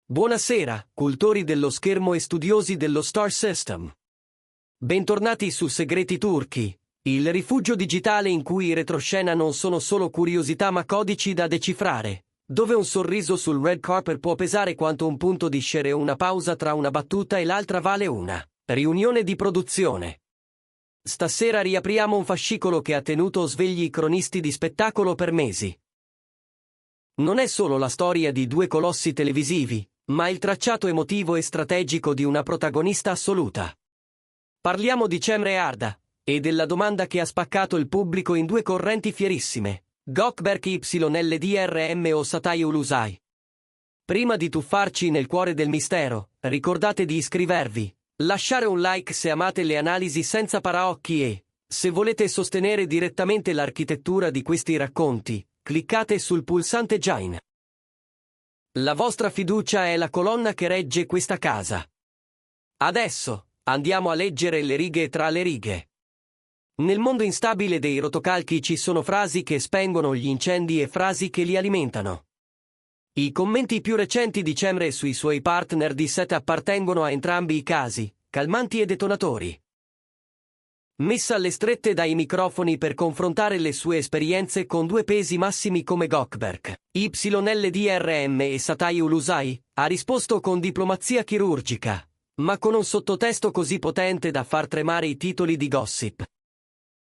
Buonasera, cultori dello schermo e studiosi dello Star System. Bentornati su Segreti Turchi, il rifugio digitale in cui i retroscena non sono solo curiosità ma codici da decifrare, dove un sorriso sul red carpet può pesare quanto un punto di share o una pausa tra una battuta e l'altra vale una riunione di produzione. Stasera riapriamo un fascicolo che ha tenuto svegli i cronisti di spettacolo per mesi. Non è solo la storia di due colossi televisivi, ma il tracciato emotivo e strategico di una protagonista assoluta. Parliamo di Cemre Arda, e della domanda che ha spaccato il pubblico in due correnti fierissime, Gökberk YLDRM o Satay Ulusoy. Prima di tuffarci nel cuore del mistero, ricordate di iscrivervi, lasciare un like se amate le analisi senza paraocchi e, se volete sostenere direttamente l'architettura di questi racconti, cliccate sul pulsante Join. La vostra fiducia è la colonna che regge questa casa. Adesso, andiamo a leggere le righe tra le righe. Nel mondo instabile dei rotocalchi ci sono frasi che spengono gli incendi e frasi che li alimentano. I commenti più recenti di Cemre sui suoi partner di set appartengono a entrambi i casi, calmanti e detonatori. Messa alle strette dai microfoni per confrontare le sue esperienze con due pesi massimi come Gökberk, YLDRM e Satay Ulusoy, ha risposto con diplomazia chirurgica, ma con un sottotesto così potente da far tremare i titoli di gossip.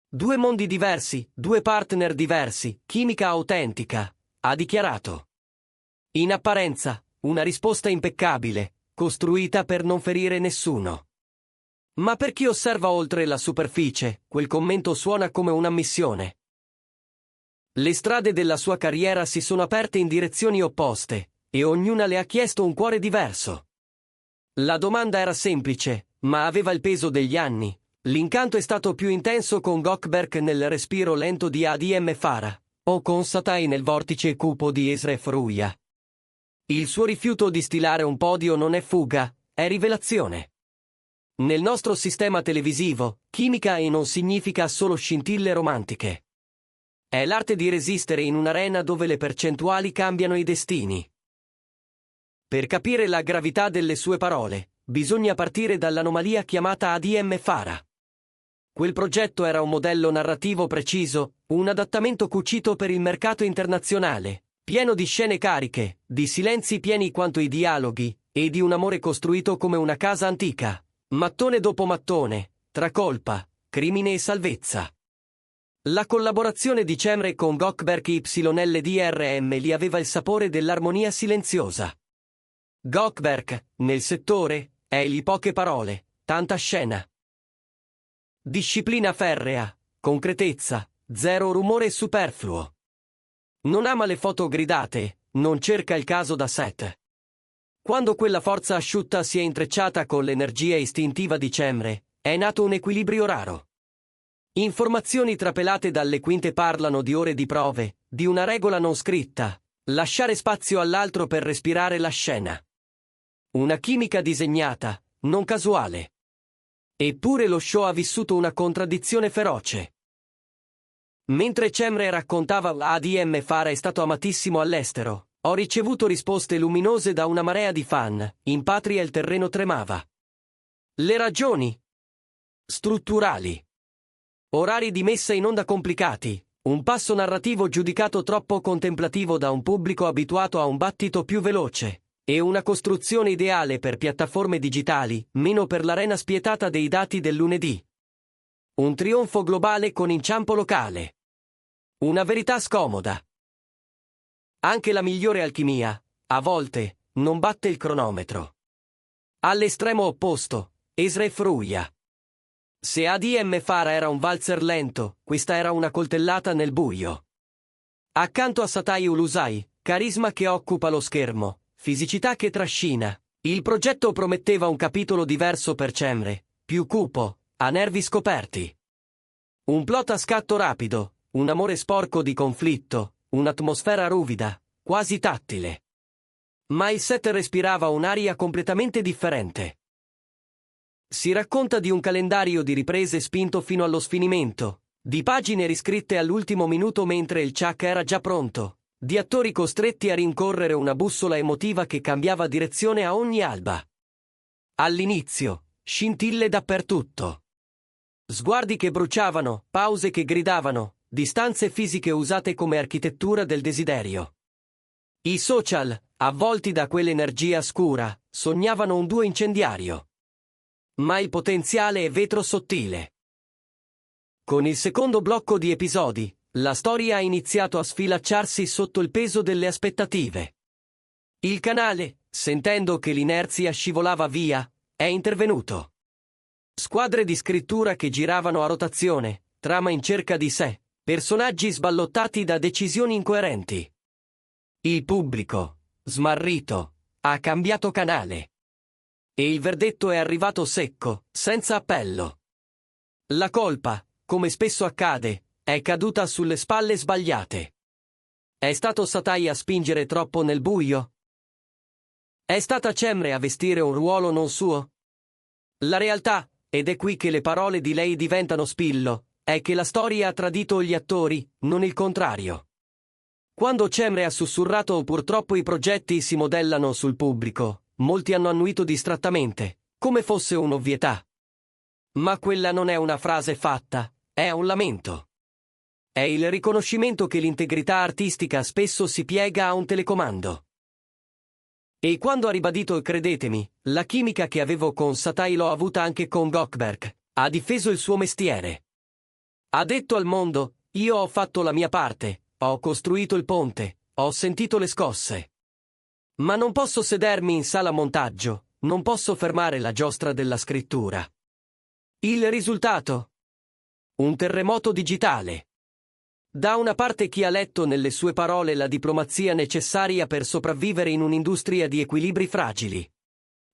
Due mondi diversi, due partner diversi, chimica autentica, ha dichiarato. In apparenza, una risposta impeccabile, costruita per non ferire nessuno. Ma per chi osserva oltre la superficie, quel commento suona come un'ammissione. Le strade della sua carriera si sono aperte in direzioni opposte, e ognuna le ha chiesto un cuore diverso. La domanda era semplice, ma aveva il peso degli anni. L'incanto è stato più intenso con Gökberk nel respiro lento di ADM Farah, o con Satay nel vortice cupo di Esref Ruya. Il suo rifiuto di stilare un podio non è fuga, è rivelazione. Nel nostro sistema televisivo, chimica e non significa solo scintille romantiche. È l'arte di resistere in un'arena dove le percentuali cambiano i destini. Per capire la gravità delle sue parole, bisogna partire dall'anomalia chiamata ADM Farah. Quel progetto era un modello narrativo preciso, un adattamento cucito per il mercato internazionale, pieno di scene cariche, di silenzi pieni quanto i dialoghi, e di un amore costruito come una casa antica. Mattone dopo mattone, tra colpa, crimine e salvezza. La collaborazione di Cemre con Gökberk YLDRM li aveva il sapore dell'armonia silenziosa. Gökberk, nel settore, egli poche parole, tanta scena. Disciplina ferrea, concretezza, zero rumore superfluo. Non ama le foto gridate, non cerca il caso da set. Quando quella forza asciutta si è intrecciata con l'energia istintiva di Cemre, è nato un equilibrio raro. Informazioni trapelate dalle quinte parlano di ore di prove, di una regola non scritta, lasciare spazio all'altro per respirare la scena. Una chimica disegnata, non casuale. Eppure lo show ha vissuto una contraddizione feroce. Mentre Cemre raccontava ADM Farah è stato amatissimo all'estero, ho ricevuto risposte luminose da una marea di fan, in patria il terreno tremava. Le ragioni? Strutturali. Orari di messa in onda complicati, un passo narrativo giudicato troppo contemplativo da un pubblico abituato a un battito più veloce, e una costruzione ideale per piattaforme digitali, meno per l'arena spietata dei dati del lunedì. Un trionfo globale con inciampo locale. Una verità scomoda. Anche la migliore alchimia, a volte, non batte il cronometro. All'estremo opposto, Esref Ruya. Se ADM Farah era un valzer lento, questa era una coltellata nel buio. Accanto a Satay Ulusoy, carisma che occupa lo schermo, fisicità che trascina, il progetto prometteva un capitolo diverso per Cemre, più cupo, a nervi scoperti. Un plot a scatto rapido, un amore sporco di conflitto, un'atmosfera ruvida, quasi tattile. Ma il set respirava un'aria completamente differente. Si racconta di un calendario di riprese spinto fino allo sfinimento, di pagine riscritte all'ultimo minuto mentre il ciak era già pronto, Di attori costretti a rincorrere una bussola emotiva che cambiava direzione a ogni alba. All'inizio, scintille dappertutto. Sguardi che bruciavano, pause che gridavano, distanze fisiche usate come architettura del desiderio. I social, avvolti da quell'energia scura, sognavano un duo incendiario. Ma il potenziale è vetro sottile. Con il secondo blocco di episodi, la storia ha iniziato a sfilacciarsi sotto il peso delle aspettative. Il canale, sentendo che l'inerzia scivolava via, è intervenuto. Squadre di scrittura che giravano a rotazione, trama in cerca di sé, personaggi sballottati da decisioni incoerenti. Il pubblico, smarrito, ha cambiato canale. E il verdetto è arrivato secco, senza appello. La colpa, come spesso accade, è caduta sulle spalle sbagliate. È stato Satai a spingere troppo nel buio? È stata Cemre a vestire un ruolo non suo? La realtà, ed è qui che le parole di lei diventano spillo, è che la storia ha tradito gli attori, non il contrario. Quando Cemre ha sussurrato "purtroppo i progetti si modellano sul pubblico", molti hanno annuito distrattamente, come fosse un'ovvietà. Ma quella non è una frase fatta, è un lamento. È il riconoscimento che l'integrità artistica spesso si piega a un telecomando. E quando ha ribadito "credetemi, la chimica che avevo con Satai l'ho avuta anche con Gökberk", ha difeso il suo mestiere. Ha detto al mondo: "Io ho fatto la mia parte, ho costruito il ponte, ho sentito le scosse. Ma non posso sedermi in sala montaggio, non posso fermare la giostra della scrittura". Il risultato? Un terremoto digitale. Da una parte chi ha letto nelle sue parole la diplomazia necessaria per sopravvivere in un'industria di equilibri fragili.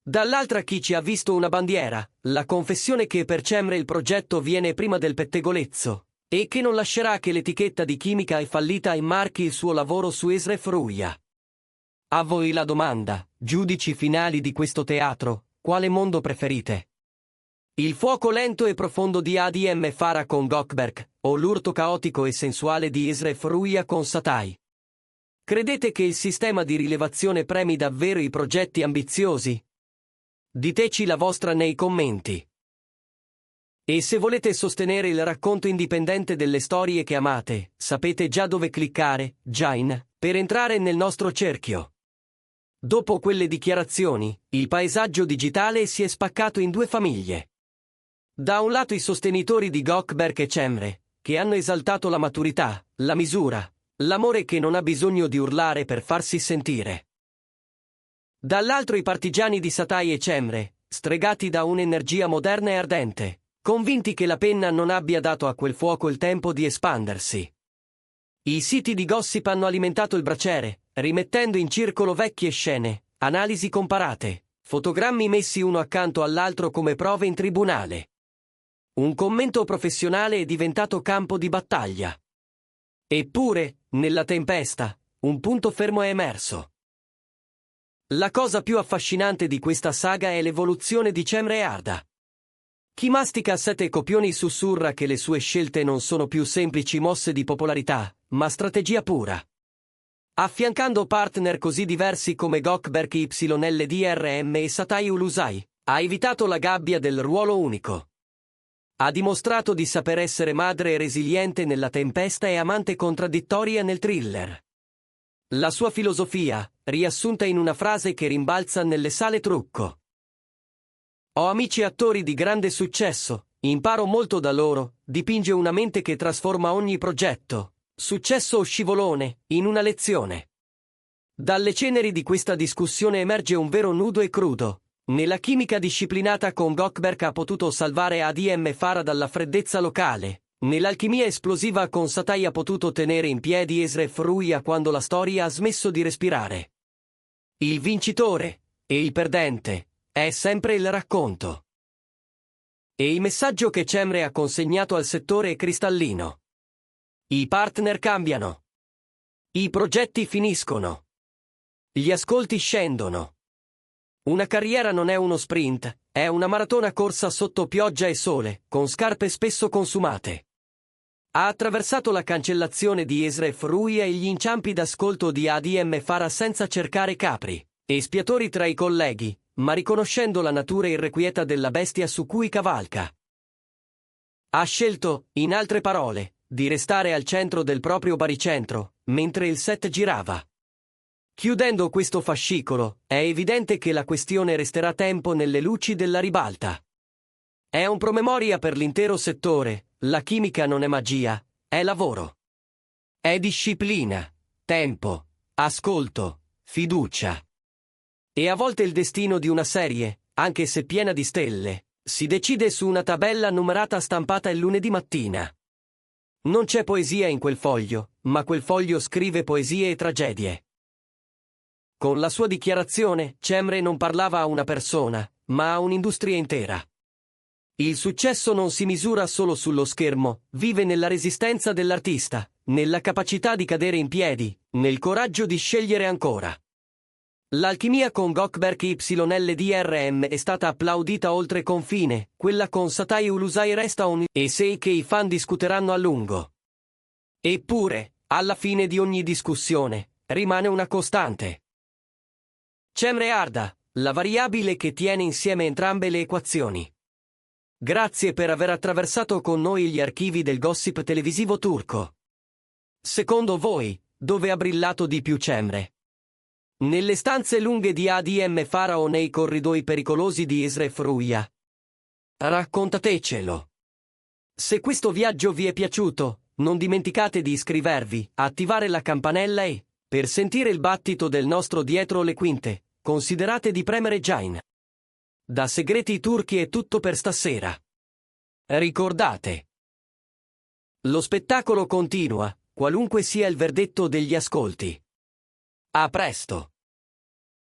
Dall'altra chi ci ha visto una bandiera, la confessione che per Cemre il progetto viene prima del pettegolezzo, e che non lascerà che l'etichetta di chimica è fallita immarchi il suo lavoro su Esref Ruia. A voi la domanda, giudici finali di questo teatro, quale mondo preferite? Il fuoco lento e profondo di ADM Farah con Gökberk, o l'urto caotico e sensuale di Esref Ruia con Satai? Credete che il sistema di rilevazione premi davvero i progetti ambiziosi? Diteci la vostra nei commenti. E se volete sostenere il racconto indipendente delle storie che amate, sapete già dove cliccare, Join, per entrare nel nostro cerchio. Dopo quelle dichiarazioni, il paesaggio digitale si è spaccato in due famiglie. Da un lato i sostenitori di Gökberk e Cemre, che hanno esaltato la maturità, la misura, l'amore che non ha bisogno di urlare per farsi sentire. Dall'altro i partigiani di Satai e Cemre, stregati da un'energia moderna e ardente, convinti che la penna non abbia dato a quel fuoco il tempo di espandersi. I siti di gossip hanno alimentato il braciere, rimettendo in circolo vecchie scene, analisi comparate, fotogrammi messi uno accanto all'altro come prove in tribunale. Un commento professionale è diventato campo di battaglia. Eppure, nella tempesta, un punto fermo è emerso. La cosa più affascinante di questa saga è l'evoluzione di Cemre e Arda. Chi mastica 7 copioni sussurra che le sue scelte non sono più semplici mosse di popolarità, ma strategia pura. Affiancando partner così diversi come Gökberk YLDRM e Satai Ulusai, ha evitato la gabbia del ruolo unico. Ha dimostrato di saper essere madre resiliente nella tempesta e amante contraddittoria nel thriller. La sua filosofia, riassunta in una frase che rimbalza nelle sale trucco. Ho amici attori di grande successo, imparo molto da loro, dipinge una mente che trasforma ogni progetto, successo o scivolone, in una lezione. Dalle ceneri di questa discussione emerge un vero nudo e crudo. Nella chimica disciplinata con Gökberk ha potuto salvare ADM Farah dalla freddezza locale, nell'alchimia esplosiva con Satai ha potuto tenere in piedi Esref Ruia quando la storia ha smesso di respirare. Il vincitore, e il perdente, è sempre il racconto. E il messaggio che Cemre ha consegnato al settore è cristallino. I partner cambiano. I progetti finiscono. Gli ascolti scendono. Una carriera non è uno sprint, è una maratona corsa sotto pioggia e sole, con scarpe spesso consumate. Ha attraversato la cancellazione di Esref Ruia e gli inciampi d'ascolto di ADM Farah senza cercare capri espiatori tra i colleghi, ma riconoscendo la natura irrequieta della bestia su cui cavalca. Ha scelto, in altre parole, di restare al centro del proprio baricentro, mentre il set girava. Chiudendo questo fascicolo, è evidente che la questione resterà tempo nelle luci della ribalta. È un promemoria per l'intero settore, la chimica non è magia, è lavoro. È disciplina, tempo, ascolto, fiducia. E a volte il destino di una serie, anche se piena di stelle, si decide su una tabella numerata stampata il lunedì mattina. Non c'è poesia in quel foglio, ma quel foglio scrive poesie e tragedie. Con la sua dichiarazione, Cemre non parlava a una persona, ma a un'industria intera. Il successo non si misura solo sullo schermo, vive nella resistenza dell'artista, nella capacità di cadere in piedi, nel coraggio di scegliere ancora. L'alchimia con Gökberk YLDRM è stata applaudita oltre confine, quella con Satay Ulusai resta un essay che i fan discuteranno a lungo. Eppure, alla fine di ogni discussione, rimane una costante. Cemre Arda, la variabile che tiene insieme entrambe le equazioni. Grazie per aver attraversato con noi gli archivi del gossip televisivo turco. Secondo voi, dove ha brillato di più Cemre? Nelle stanze lunghe di ADM Farah o nei corridoi pericolosi di Esref Ruia? Raccontatecelo. Se questo viaggio vi è piaciuto, non dimenticate di iscrivervi, attivare la campanella e, per sentire il battito del nostro dietro le quinte, considerate di premere Join. Da Segreti Turchi è tutto per stasera. Ricordate. Lo spettacolo continua, qualunque sia il verdetto degli ascolti. A presto.